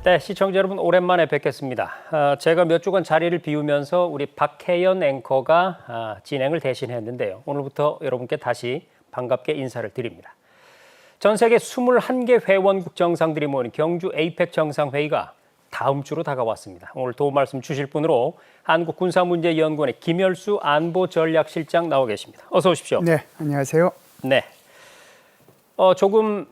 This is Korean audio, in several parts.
네, 시청자 여러분 오랜만에 뵙겠습니다. 제가 몇 주간 자리를 비우면서 우리 박혜연 앵커가 진행을 대신했는데요. 오늘부터 여러분께 다시 반갑게 인사를 드립니다. 전 세계 21개 회원국 정상들이 모인 경주 에이펙 정상회의가 다음 주로 다가왔습니다. 오늘 도움 말씀 주실 분으로 한국군사문제연구원의 김열수 안보전략실장 나와 계십니다. 어서 오십시오. 네, 안녕하세요. 네, 조금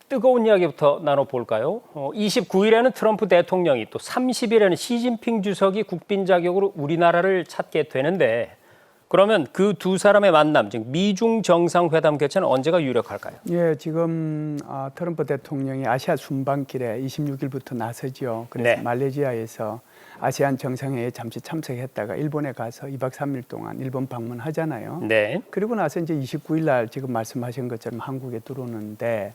뜨거운 이야기부터 나눠볼까요? 29일에는 트럼프 대통령이 또 30일에는 시진핑 주석이 국빈 자격으로 우리나라를 찾게 되는데 그러면 그 두 사람의 만남, 즉 미중 정상회담 개최는 언제가 유력할까요? 예, 지금 트럼프 대통령이 아시아 순방길에 26일부터 나서죠. 그래서 네. 말레이시아에서 아세안 정상회의에 잠시 참석했다가 일본에 가서 2박 3일 동안 일본 방문하잖아요. 네. 그리고 나서 이제 29일 날 지금 말씀하신 것처럼 한국에 들어오는데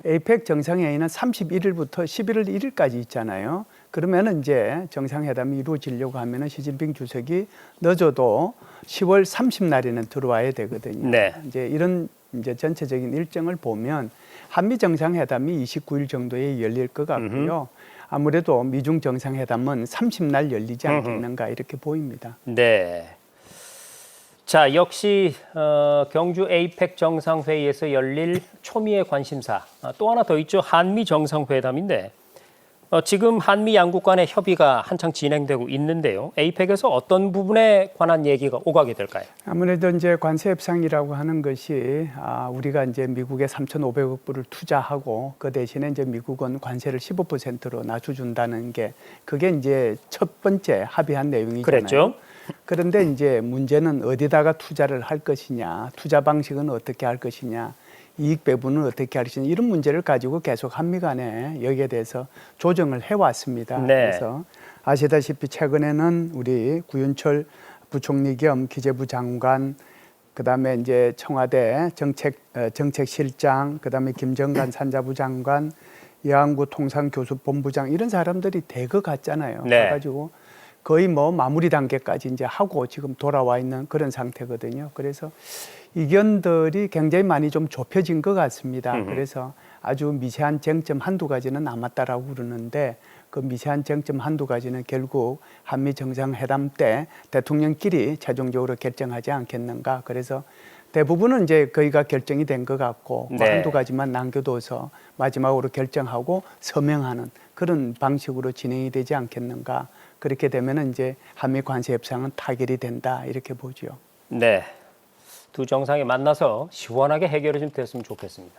에이펙 정상회의는 31일부터 11월 1일까지 있잖아요. 그러면은 이제 정상회담이 이루어지려고 하면은 시진핑 주석이 늦어도 10월 30날에는 들어와야 되거든요. 네. 이제 이런 이제 전체적인 일정을 보면 한미 정상회담이 29일 정도에 열릴 것 같고요. 아무래도 미중 정상회담은 30날 열리지 않겠는가 이렇게 보입니다. 네. 자, 역시 경주 에이펙 정상회의에서 열릴 초미의 관심사 또 하나 더 있죠. 한미 정상회담인데 지금 한미 양국 간의 협의가 한창 진행되고 있는데요. 에이펙에서 어떤 부분에 관한 얘기가 오가게 될까요? 아무래도 이제 관세 협상이라고 하는 것이 우리가 이제 미국에 3,500억 불을 투자하고 그 대신에 이제 미국은 관세를 15%로 낮춰준다는 게 그게 이제 첫 번째 합의한 내용이잖아요. 그랬죠. 그런데 이제 문제는 어디다가 투자를 할 것이냐, 투자 방식은 어떻게 할 것이냐, 이익 배분은 어떻게 할 것이냐 이런 문제를 가지고 계속 한미 간에 여기에 대해서 조정을 해왔습니다. 네. 그래서 아시다시피 최근에는 우리 구윤철 부총리 겸 기재부 장관, 그다음에 이제 청와대 정책실장, 그다음에 김정관 산자부 장관, 여한구 통상교수본부장 이런 사람들이 대거 갔잖아요. 네. 가가지고 거의 뭐 마무리 단계까지 이제 하고 지금 돌아와 있는 그런 상태거든요. 그래서 이견들이 굉장히 많이 좀 좁혀진 것 같습니다. 그래서 아주 미세한 쟁점 한두 가지는 남았다라고 그러는데 그 미세한 쟁점 한두 가지는 결국 한미 정상회담 때 대통령끼리 최종적으로 결정하지 않겠는가. 그래서 대부분은 이제 거의가 결정이 된 것 같고 뭐 네. 한두 가지만 남겨둬서 마지막으로 결정하고 서명하는 그런 방식으로 진행이 되지 않겠는가. 그렇게 되면은 이제 한미 관세 협상은 타결이 된다 이렇게 보죠. 네. 두 정상이 만나서 시원하게 해결이 좀 됐으면 좋겠습니다.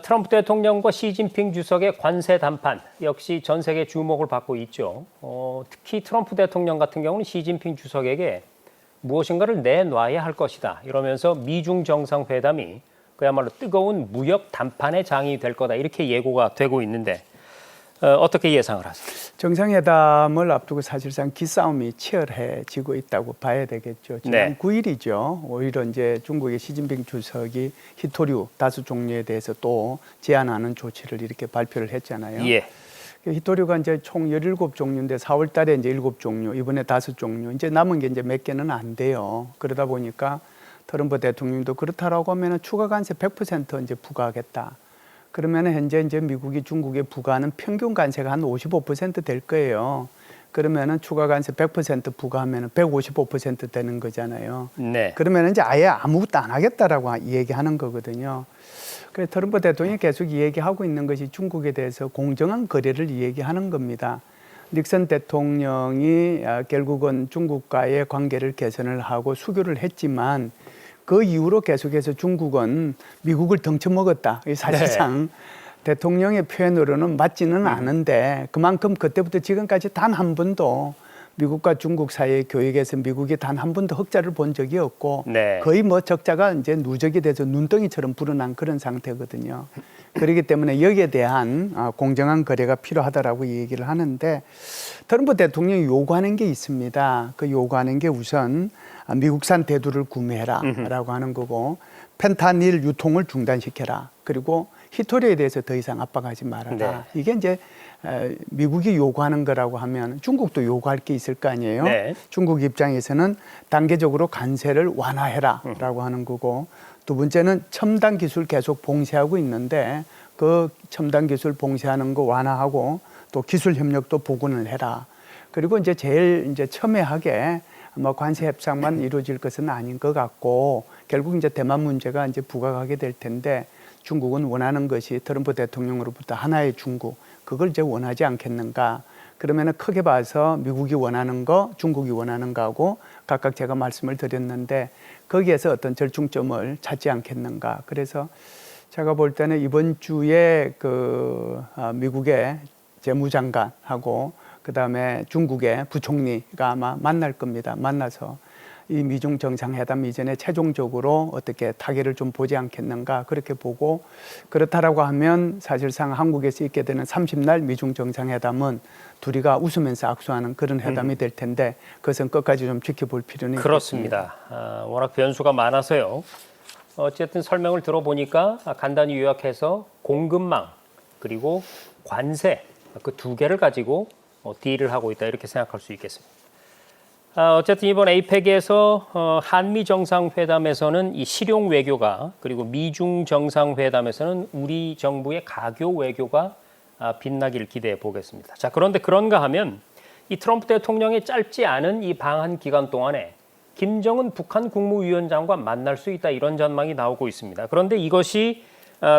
트럼프 대통령과 시진핑 주석의 관세 담판 역시 전 세계 주목을 받고 있죠. 특히 트럼프 대통령 같은 경우는 시진핑 주석에게 무엇인가를 내놔야 할 것이다. 이러면서 미중 정상회담이 그야말로 뜨거운 무역 담판의 장이 될 거다. 이렇게 예고가 되고 있는데 어떻게 예상을 하세요? 정상회담을 앞두고 사실상 기싸움이 치열해지고 있다고 봐야 되겠죠. 지난 네. 9일이죠. 오히려 이제 중국의 시진핑 주석이 히토류 다수 종류에 대해서 또 제한하는 조치를 이렇게 발표를 했잖아요. 예. 히토류가 이제 총 17종류인데 4월 달에 이제 7종류, 이번에 5종류. 이제 남은 게 이제 몇 개는 안 돼요. 그러다 보니까 트럼프 대통령도 그렇다라고 하면은 추가 관세 100% 이제 부과하겠다. 그러면 현재 이제 미국이 중국에 부과하는 평균 관세가 한 55% 될 거예요. 그러면은 추가 관세 100% 부과하면은 155% 되는 거잖아요. 네. 그러면 이제 아예 아무것도 안 하겠다라고 얘기하는 거거든요. 그래서 트럼프 대통령이 계속 얘기하고 있는 것이 중국에 대해서 공정한 거래를 얘기하는 겁니다. 닉슨 대통령이 결국은 중국과의 관계를 개선을 하고 수교를 했지만 그 이후로 계속해서 중국은 미국을 덩쳐먹었다. 사실상 대통령의 표현으로는 맞지는 않은데 그만큼 그때부터 지금까지 단 한 번도 미국과 중국 사이의 교역에서 미국이 단 한 번도 흑자를 본 적이 없고 네. 거의 뭐 적자가 이제 누적이 돼서 눈덩이처럼 불어난 그런 상태거든요. 그렇기 때문에 여기에 대한 공정한 거래가 필요하다라고 얘기를 하는데 트럼프 대통령이 요구하는 게 있습니다. 그 요구하는 게 우선 미국산 대두를 구매해라라고 하는 거고 펜타닐 유통을 중단시켜라. 그리고 히토류에 대해서 더 이상 압박하지 말아라. 네. 이게 이제 미국이 요구하는 거라고 하면 중국도 요구할 게 있을 거 아니에요. 네. 중국 입장에서는 단계적으로 관세를 완화해라라고 하는 거고 두 번째는 첨단 기술 계속 봉쇄하고 있는데 그 첨단 기술 봉쇄하는 거 완화하고 또 기술 협력도 보완을 해라. 그리고 이제 제일 이제 첨예하게 뭐 관세 협상만 이루어질 것은 아닌 것 같고 결국 이제 대만 문제가 이제 부각하게 될 텐데 중국은 원하는 것이 트럼프 대통령으로부터 하나의 중국 그걸 이제 원하지 않겠는가? 그러면은 크게 봐서 미국이 원하는 거, 중국이 원하는 거하고 각각 제가 말씀을 드렸는데 거기에서 어떤 절충점을 찾지 않겠는가? 그래서 제가 볼 때는 이번 주에 미국의 재무장관하고 그다음에 중국의 부총리가 아마 만날 겁니다. 만나서 이 미중 정상회담 이전에 최종적으로 어떻게 타결을 좀 보지 않겠는가 그렇게 보고 그렇다라고 하면 사실상 한국에서 있게 되는 30날 미중 정상회담은 둘이가 웃으면서 악수하는 그런 회담이 될 텐데 그것은 끝까지 좀 지켜볼 필요는 그렇습니다. 워낙 변수가 많아서요. 어쨌든 설명을 들어보니까 간단히 요약해서 공급망 그리고 관세 그 두 개를 가지고 딜을 하고 있다 이렇게 생각할 수 있겠습니다. 어쨌든 이번 에이펙에서 한미 정상회담에서는 이 실용 외교가 그리고 미중 정상회담에서는 우리 정부의 가교 외교가 빛나길 기대해 보겠습니다. 자, 그런데 그런가 하면 이 트럼프 대통령의 짧지 않은 이 방한 기간 동안에 김정은 북한 국무위원장과 만날 수 있다 이런 전망이 나오고 있습니다. 그런데 이것이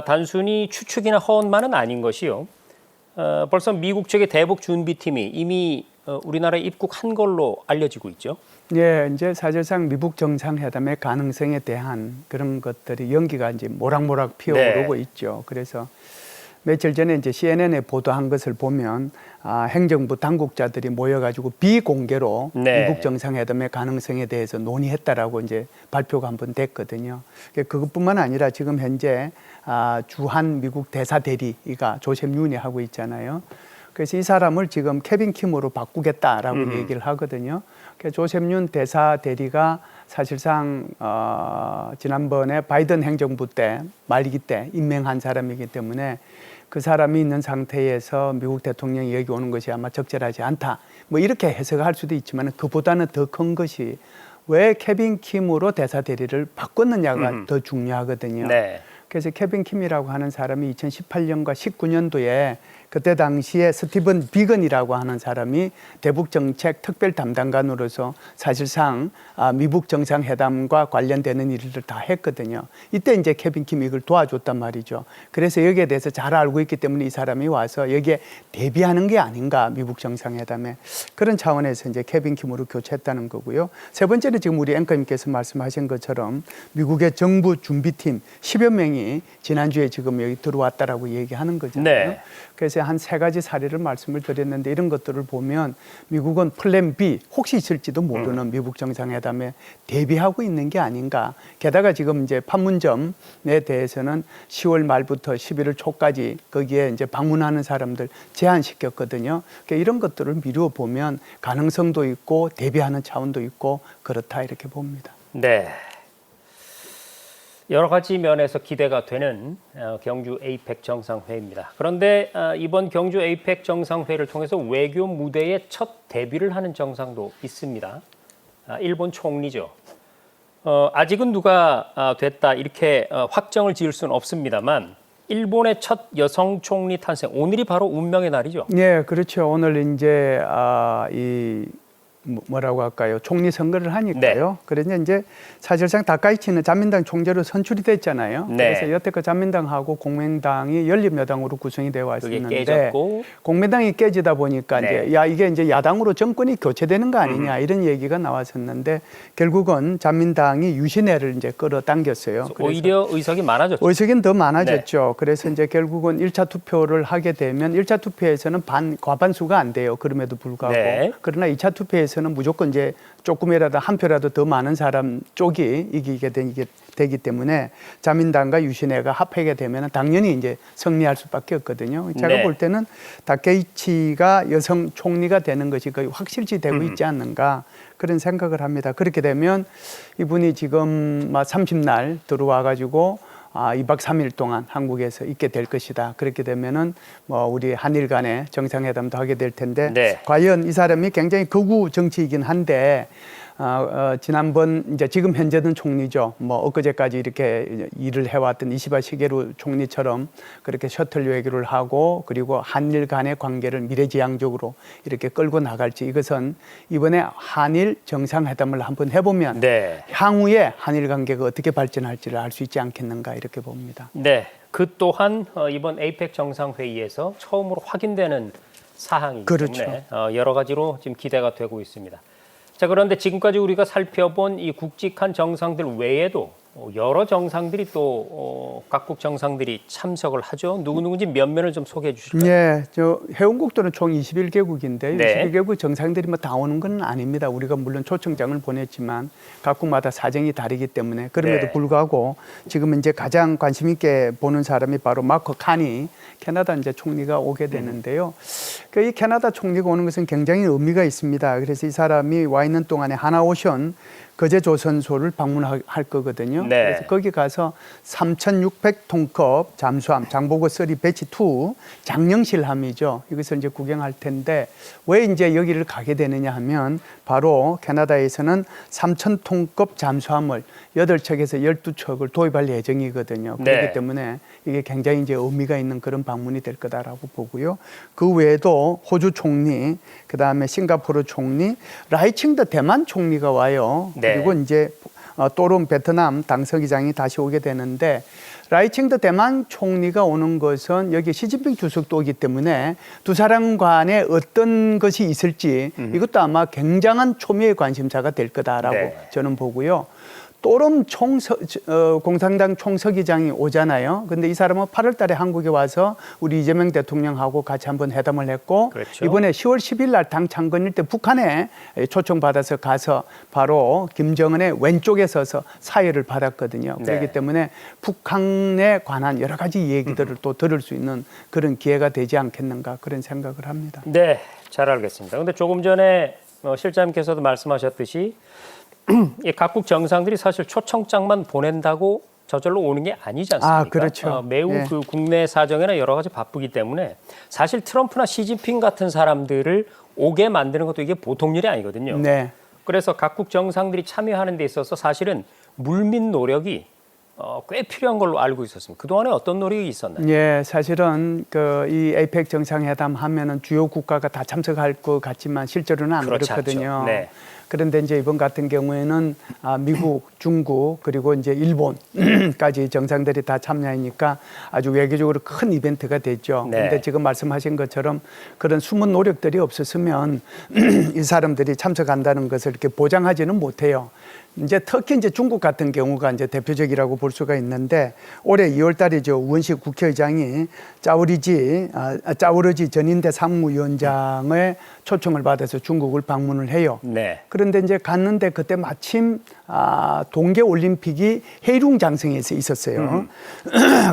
단순히 추측이나 허언만은 아닌 것이요. 벌써 미국 측의 대북 준비팀이 이미 우리나라에 입국한 걸로 알려지고 있죠. 예, 이제 사실상 미국 정상회담의 가능성에 대한 그런 것들이 연기가 이제 모락모락 피어오르고 있죠. 그래서 며칠 전에 이제 CNN에 보도한 것을 보면 행정부 당국자들이 모여가지고 비공개로 미국 정상회담의 가능성에 대해서 논의했다라고 이제 발표가 한번 됐거든요. 그것뿐만 아니라 지금 현재 주한 미국 대사 대리가 조셉 윤이 하고 있잖아요. 그래서 이 사람을 지금 케빈 킴으로 바꾸겠다라고 얘기를 하거든요. 조셉 윤 대사 대리가 사실상 지난번에 바이든 행정부 때 말기 때 임명한 사람이기 때문에 그 사람이 있는 상태에서 미국 대통령이 여기 오는 것이 아마 적절하지 않다. 뭐 이렇게 해석할 수도 있지만 그보다는 더 큰 것이 왜 케빈 킴으로 대사 대리를 바꿨느냐가 더 중요하거든요. 네. 그래서 케빈 킴이라고 하는 사람이 2018년과 19년도에 그때 당시에 스티븐 비건이라고 하는 사람이 대북정책 특별 담당관으로서 사실상 미국 정상회담과 관련되는 일을 다 했거든요. 이때 이제 케빈 킴이 이걸 도와줬단 말이죠. 그래서 여기에 대해서 잘 알고 있기 때문에 이 사람이 와서 여기에 대비하는 게 아닌가 미국 정상회담에 그런 차원에서 이제 케빈 킴으로 교체했다는 거고요. 세 번째는 지금 우리 앵커님께서 말씀하신 것처럼 미국의 정부 준비팀 10여 명이 지난주에 지금 여기 들어왔다라고 얘기하는 거잖아요. 네. 그래서 한 세 가지 사례를 말씀을 드렸는데 이런 것들을 보면 미국은 플랜 B 혹시 있을지도 모르는 미국 정상회담에 대비하고 있는 게 아닌가. 게다가 지금 이제 판문점에 대해서는 10월 말부터 11월 초까지 거기에 이제 방문하는 사람들 제한시켰거든요. 그러니까 이런 것들을 미루어 보면 가능성도 있고 대비하는 차원도 있고 그렇다 이렇게 봅니다. 네. 여러 가지 면에서 기대가 되는 경주 에이펙 정상회의입니다. 그런데 이번 경주 에이펙 정상회의를 통해서 외교 무대에 첫 데뷔를 하는 정상도 있습니다. 일본 총리죠. 아직은 누가 됐다 이렇게 확정을 지을 수는 없습니다만 일본의 첫 여성 총리 탄생 오늘이 바로 운명의 날이죠. 네, 그렇죠. 오늘 이제 뭐라고 할까요? 총리 선거를 하니까요. 네. 그래서 이제 사실상 다카이치는 자민당 총재로 선출이 됐잖아요. 네. 그래서 여태껏 자민당하고 공민당이 연립여당으로 구성이 되어 왔었는데 공민당이 깨지다 보니까 네. 이제 이게 야당으로 정권이 교체되는 거 아니냐 이런 얘기가 나왔었는데 결국은 자민당이 유신회를 이제 끌어당겼어요. 오히려 의석이 많아졌죠. 의석은 더 많아졌죠. 네. 그래서 이제 결국은 1차 투표를 하게 되면 1차 투표에서는 과반수가 안 돼요. 그럼에도 불구하고. 네. 그러나 2차 투표에서는 무조건 이제 조금이라도 한 표라도 더 많은 사람 쪽이 이기게 되기 때문에 자민당과 유신회가 합하게 되면 당연히 이제 승리할 수밖에 없거든요. 제가 네. 볼 때는 다케이치가 여성 총리가 되는 것이 거의 확실시 되고 있지 않는가 그런 생각을 합니다. 그렇게 되면 이분이 지금 30날 들어와 가지고 2박 3일 동안 한국에서 있게 될 것이다. 그렇게 되면은 우리 한일 간의 정상회담도 하게 될 텐데 네. 과연 이 사람이 굉장히 극우 정치이긴 한데 지난번 이제 지금 현재는 총리죠. 뭐 엊그제까지 이렇게 일을 해왔던 이시바 시게루 총리처럼 그렇게 셔틀 외교를 하고 그리고 한일 간의 관계를 미래지향적으로 이렇게 끌고 나갈지 이것은 이번에 한일 정상회담을 한번 해보면 네. 향후에 한일 관계가 어떻게 발전할지를 알 수 있지 않겠는가 이렇게 봅니다. 네. 그 또한 이번 에이펙 정상회의에서 처음으로 확인되는 사항이기 그렇죠. 때문에 여러 가지로 지금 기대가 되고 있습니다. 자, 그런데 지금까지 우리가 살펴본 이 굵직한 정상들 외에도 여러 정상들이 또 각국 정상들이 참석을 하죠. 누구누구인지 몇 면을 좀 소개해 주실까요? 네, 저 회원국들은 총 21개국인데 네. 21개국 정상들이 뭐 다 오는 건 아닙니다. 우리가 물론 초청장을 보냈지만 각국마다 사정이 다르기 때문에 그럼에도 네. 불구하고 지금 이제 가장 관심 있게 보는 사람이 바로 마크 카니 캐나다 이제 총리가 오게 되는데요. 그 이 캐나다 총리가 오는 것은 굉장히 의미가 있습니다. 그래서 이 사람이 와 있는 동안에 하나오션 거제조선소를 방문할 거거든요. 네. 그래서 거기 가서 3,600톤급 잠수함 장보고 3 배치 2 장령실함이죠. 이것을 이제 구경할 텐데 왜 이제 여기를 가게 되느냐 하면 바로 캐나다에서는 3,000톤급 잠수함을 8척에서 12척을 도입할 예정이거든요. 네. 그렇기 때문에 이게 굉장히 이제 의미가 있는 그런 방문이 될 거다라고 보고요. 그 외에도 호주 총리, 그 다음에 싱가포르 총리, 라이칭더 대만 총리가 와요. 네. 그리고 이제 또론 베트남 당서기장이 다시 오게 되는데 라이칭더 대만 총리가 오는 것은 여기 시진핑 주석도 오기 때문에 두 사람 간에 어떤 것이 있을지 이것도 아마 굉장한 초미의 관심사가 될 거다라고 네. 저는 보고요. 또롬 공산당 총서기장이 오잖아요. 근데 이 사람은 8월 달에 한국에 와서 우리 이재명 대통령하고 같이 한번 회담을 했고 그렇죠. 이번에 10월 10일 날 당 창건일 때 북한에 초청받아서 가서 바로 김정은의 왼쪽에 서서 사회를 받았거든요. 네. 그렇기 때문에 북한에 관한 여러 가지 얘기들을 또 들을 수 있는 그런 기회가 되지 않겠는가 그런 생각을 합니다. 네, 잘 알겠습니다. 그런데 조금 전에 실장님께서도 말씀하셨듯이 이 각국 정상들이 사실 초청장만 보낸다고 저절로 오는 게 아니지 않습니까? 아, 그렇죠. 매우 예. 그 국내 사정이나 여러 가지 바쁘기 때문에 사실 트럼프나 시진핑 같은 사람들을 오게 만드는 것도 이게 보통 일이 아니거든요. 네. 그래서 각국 정상들이 참여하는 데 있어서 사실은 물밑 노력이 꽤 필요한 걸로 알고 있었습니다. 그동안에 어떤 노력이 있었나요? 예, 사실은 이 에이펙 정상회담 하면은 주요 국가가 다 참석할 것 같지만 실제로는 안 그렇지 그렇거든요. 않죠. 네. 그런데 이제 이번 같은 경우에는 미국, 중국 그리고 이제 일본까지 정상들이 다 참여하니까 아주 외교적으로 큰 이벤트가 됐죠. 네. 그런데 지금 말씀하신 것처럼 그런 숨은 노력들이 없었으면 이 사람들이 참석한다는 것을 이렇게 보장하지는 못해요. 이제 특히 이제 중국 같은 경우가 이제 대표적이라고 볼 수가 있는데 올해 2월 달이죠. 우원식 국회의장이 짜오르지 전인대 상무위원장의 초청을 받아서 중국을 방문을 해요. 네. 그런데 이제 갔는데 그때 마침 동계 올림픽이 해룡 장성에서 있었어요.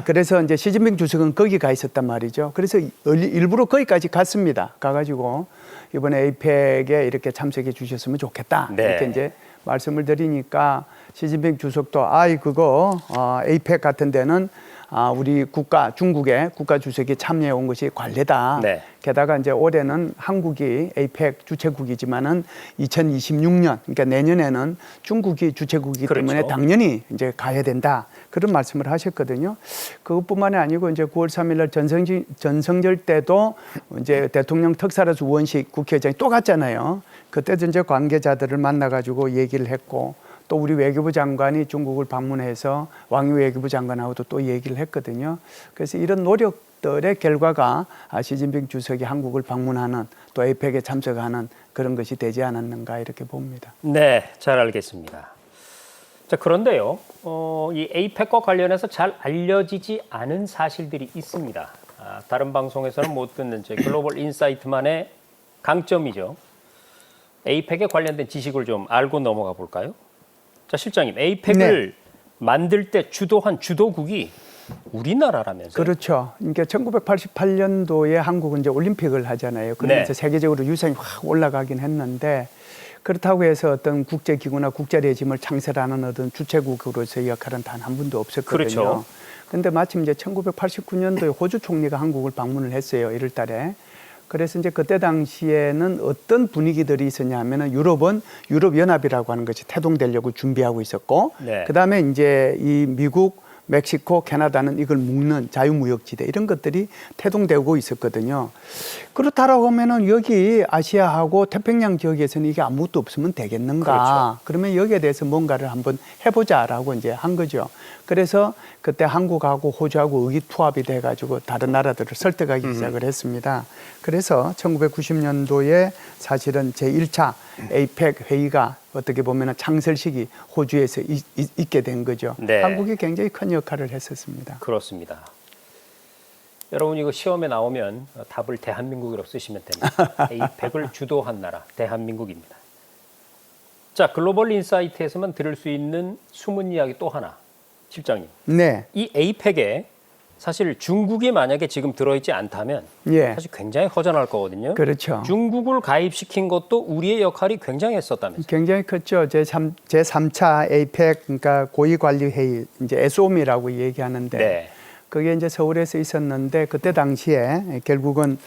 그래서 이제 시진핑 주석은 거기 가 있었단 말이죠. 그래서 일부러 거기까지 갔습니다. 가가지고 이번에 에이펙에 이렇게 참석해 주셨으면 좋겠다. 네. 이렇게 이제 말씀을 드리니까 시진핑 주석도 에이펙 같은 데는 우리 중국의 국가 주석이 참여해 온 것이 관례다. 네. 게다가 이제 올해는 한국이 에이펙 주최국이지만은 2026년, 그러니까 내년에는 중국이 주최국이기 그렇죠. 때문에 당연히 이제 가야 된다. 그런 말씀을 하셨거든요. 그것뿐만이 아니고 이제 9월 3일 날 전성절 때도 이제 대통령 특사라서 우원식 국회의장이 또 갔잖아요. 그때도 이제 관계자들을 만나가지고 얘기를 했고 또 우리 외교부 장관이 중국을 방문해서 왕이 외교부 장관하고도 또 얘기를 했거든요. 그래서 이런 노력들의 결과가 시진핑 주석이 한국을 방문하는 또 에이펙에 참석하는 그런 것이 되지 않았는가 이렇게 봅니다. 네, 잘 알겠습니다. 자, 그런데요, 이 에이펙과 관련해서 잘 알려지지 않은 사실들이 있습니다. 다른 방송에서는 못 듣는 저희 글로벌 인사이트만의 강점이죠. 에이펙에 관련된 지식을 좀 알고 넘어가 볼까요? 자, 실장님, 에이펙을 만들 때 주도한 주도국이 우리나라라면서요? 그렇죠. 그러니까 1988년도에 한국은 이제 올림픽을 하잖아요. 그러면서 세계적으로 유상이 확 올라가긴 했는데 그렇다고 해서 어떤 국제기구나 국제레짐을 창설하는 어떤 주최국으로서의 역할은 단 한 분도 없었거든요. 그렇죠. 그런데 마침 이제 1989년도에 호주 총리가 한국을 방문을 했어요. 1월 달에. 그래서 이제 그때 당시에는 어떤 분위기들이 있었냐 하면은 유럽은 유럽연합이라고 하는 것이 태동되려고 준비하고 있었고, 네. 그 다음에 이제 이 미국, 멕시코, 캐나다는 이걸 묶는 자유무역지대 이런 것들이 태동되고 있었거든요. 그렇다라고 하면은 여기 아시아하고 태평양 지역에서는 이게 아무것도 없으면 되겠는가? 그렇죠. 그러면 여기에 대해서 뭔가를 한번 해보자라고 이제 한 거죠. 그래서 그때 한국하고 호주하고 의기투합이 돼가지고 다른 나라들을 설득하기 시작을 했습니다. 그래서 1990년도에 사실은 제1차 에이펙 회의가 어떻게 보면 창설식이 호주에서 있게 된 거죠. 네. 한국이 굉장히 큰 역할을 했었습니다. 그렇습니다. 여러분 이거 시험에 나오면 답을 대한민국이라고 쓰시면 됩니다. 에이펙을 주도한 나라 대한민국입니다. 자, 글로벌 인사이트에서만 들을 수 있는 숨은 이야기 또 하나. 실장님. 네. 이 에이펙에 사실 중국이 만약에 지금 들어있지 않다면 예. 사실 굉장히 허전할 거거든요. 그렇죠. 중국을 가입시킨 것도 우리의 역할이 굉장했었다면서요. 굉장히 컸죠. 제3차 에이펙, 그러니까 고위관리회의, 이제 에소미라고 얘기하는데, 네. 그게 이제 서울에서 있었는데, 그때 당시에 결국은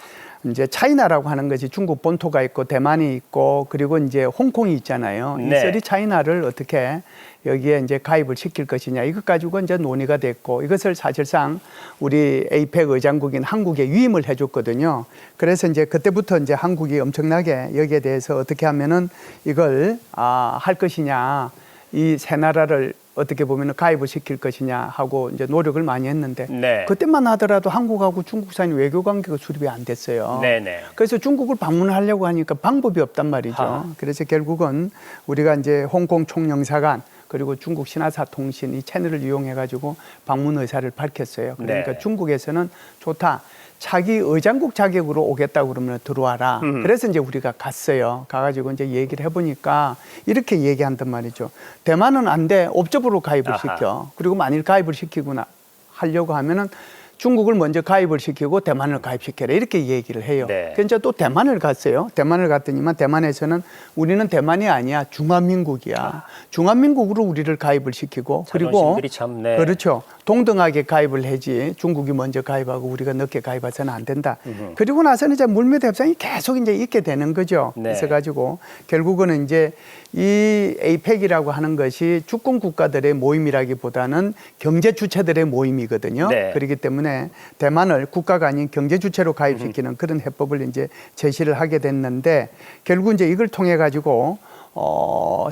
이제 차이나라고 하는 것이 중국 본토가 있고, 대만이 있고, 그리고 이제 홍콩이 있잖아요. 네. 이 쓰리 차이나를 어떻게 여기에 이제 가입을 시킬 것이냐. 이것 가지고 이제 논의가 됐고, 이것을 사실상 우리 에이펙 의장국인 한국에 위임을 해줬거든요. 그래서 이제 그때부터 이제 한국이 엄청나게 여기에 대해서 어떻게 하면은 이걸 할 것이냐, 이 세 나라를 어떻게 보면 가입을 시킬 것이냐 하고 이제 노력을 많이 했는데, 네. 그때만 하더라도 한국하고 중국 사이 외교 관계가 수립이 안 됐어요. 네네. 그래서 중국을 방문하려고 하니까 방법이 없단 말이죠. 하. 그래서 결국은 우리가 이제 홍콩 총영사관 그리고 중국 신화사 통신 이 채널을 이용해 가지고 방문 의사를 밝혔어요. 그러니까 네. 중국에서는 좋다. 자기 의장국 자격으로 오겠다고 그러면 들어와라. 그래서 이제 우리가 갔어요. 가가지고 이제 얘기를 해보니까 이렇게 얘기한단 말이죠. 대만은 안 돼. 옵저버로 가입을 아하. 시켜. 그리고 만일 가입을 시키거나 하려고 하면은 중국을 먼저 가입을 시키고 대만을 가입시켜라 이렇게 얘기를 해요. 네. 그래서 또 대만을 갔어요. 대만을 갔더니만 대만에서는 우리는 대만이 아니야 중화민국이야. 중화민국으로 우리를 가입을 시키고 그리고 자존심들이 참, 네. 그렇죠. 동등하게 가입을 해지 중국이 먼저 가입하고 우리가 늦게 가입해서는 안 된다. 그리고 나서는 이제 물밑 협상이 계속 이제 있게 되는 거죠. 네. 그래서 가지고 결국은 이제 이 에이펙이라고 하는 것이 주권 국가들의 모임이라기보다는 경제 주체들의 모임이거든요. 네. 그렇기 때문에 대만을 국가가 아닌 경제 주체로 가입시키는 그런 해법을 이제 제시를 하게 됐는데 결국 이제 이걸 통해 가지고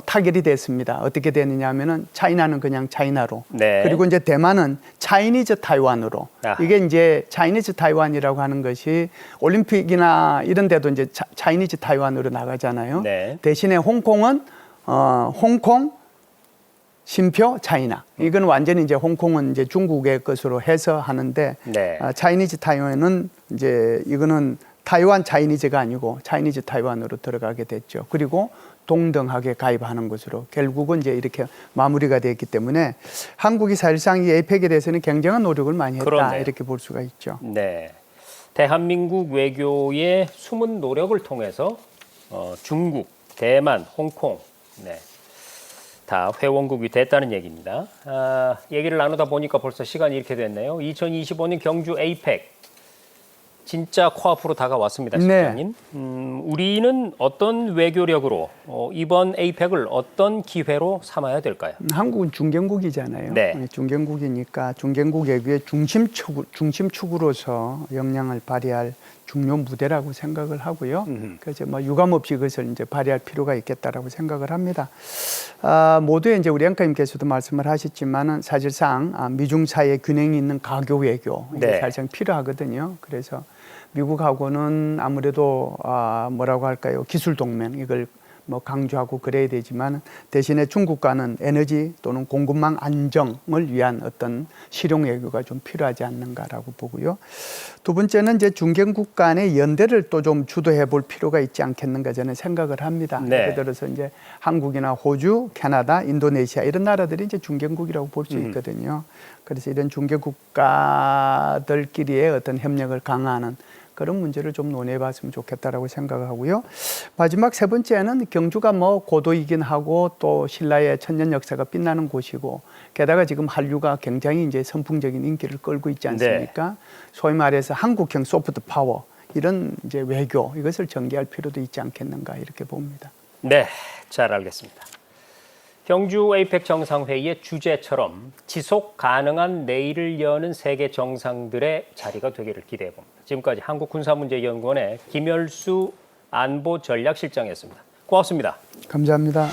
타결이 됐습니다. 어떻게 되느냐 하면은 차이나는 그냥 차이나로. 네. 그리고 이제 대만은 차이니즈 타이완으로. 아하. 이게 이제 차이니즈 타이완이라고 하는 것이 올림픽이나 이런 데도 이제 차이니즈 타이완으로 나가잖아요. 네. 대신에 홍콩은 홍콩 심표 차이나. 이건 완전히 이제 홍콩은 이제 중국의 것으로 해서 하는데 네. 차이니즈 타이완은 이제 이거는 타이완 차이니즈가 아니고 차이니즈 타이완으로 들어가게 됐죠. 그리고 동등하게 가입하는 것으로 결국은 이제 이렇게 마무리가 됐기 때문에 한국이 사실상 이 에이펙에 대해서는 굉장한 노력을 많이 했다. 그러네요. 이렇게 볼 수가 있죠. 네. 대한민국 외교의 숨은 노력을 통해서 중국, 대만, 홍콩, 네. 다 회원국이 됐다는 얘기입니다. 얘기를 나누다 보니까 벌써 시간이 이렇게 됐네요. 2025년 경주 에이펙 진짜 코앞으로 다가왔습니다, 실장님. 우리는 어떤 외교력으로 이번 에이펙을 어떤 기회로 삼아야 될까요? 한국은 중견국이잖아요. 네. 중견국이니까 중견국 외교의 중심축으로서 역량을 발휘할 중요 무대라고 생각을 하고요. 그래서 뭐 유감 없이 그것을 이제 발휘할 필요가 있겠다라고 생각을 합니다. 모두에 이제 우리 앵커님께서도 말씀을 하셨지만은 사실상 미중 사이의 균형이 있는 가교 외교 이게 네. 사실상 필요하거든요. 그래서 미국하고는 아무래도 뭐라고 할까요? 기술 동맹 이걸 뭐 강조하고 그래야 되지만 대신에 중국과는 에너지 또는 공급망 안정을 위한 어떤 실용 외교가 좀 필요하지 않는가라고 보고요. 두 번째는 이제 중견국 간의 연대를 또 좀 주도해 볼 필요가 있지 않겠는가 저는 생각을 합니다. 네. 예를 들어서 이제 한국이나 호주, 캐나다, 인도네시아 이런 나라들이 이제 중견국이라고 볼 수 있거든요. 그래서 이런 중견국가들끼리의 어떤 협력을 강화하는 그런 문제를 좀 논의해 봤으면 좋겠다라고 생각을 하고요. 마지막 세 번째는 경주가 뭐 고도이긴 하고 또 신라의 천년 역사가 빛나는 곳이고 게다가 지금 한류가 굉장히 이제 선풍적인 인기를 끌고 있지 않습니까? 소위 말해서 한국형 소프트 파워 이런 이제 외교 이것을 전개할 필요도 있지 않겠는가 이렇게 봅니다. 네, 잘 알겠습니다. 경주 에이펙 정상회의의 주제처럼 지속 가능한 내일을 여는 세계 정상들의 자리가 되기를 기대해 봅니다. 지금까지 한국군사문제연구원의 김열수 안보전략실장이었습니다. 고맙습니다. 감사합니다.